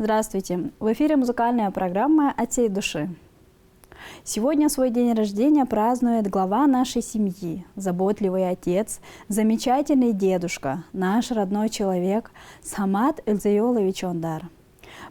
Здравствуйте! В эфире музыкальная программа «От всей души». Сегодня свой день рождения празднует глава нашей семьи, заботливый отец, замечательный дедушка, наш родной человек Самат Эльзайолович Ондар.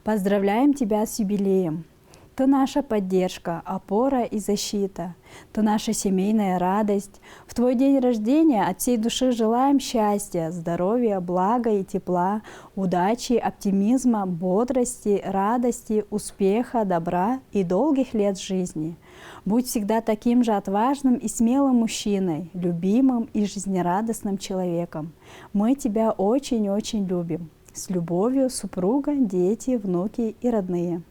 Поздравляем тебя с юбилеем! Ты наша поддержка, опора и защита. Ты наша семейная радость. В твой день рождения от всей души желаем счастья, здоровья, блага и тепла, удачи, оптимизма, бодрости, радости, успеха, добра и долгих лет жизни. Будь всегда таким же отважным и смелым мужчиной, любимым и жизнерадостным человеком. Мы тебя очень-очень любим. С любовью, супруга, дети, внуки и родные.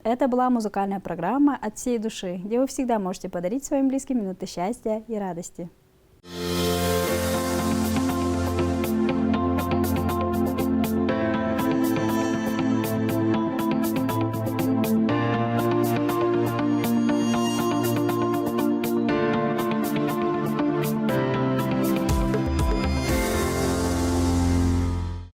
Это была музыкальная программа «От всей души», где вы всегда можете подарить своим близким минуты счастья и радости.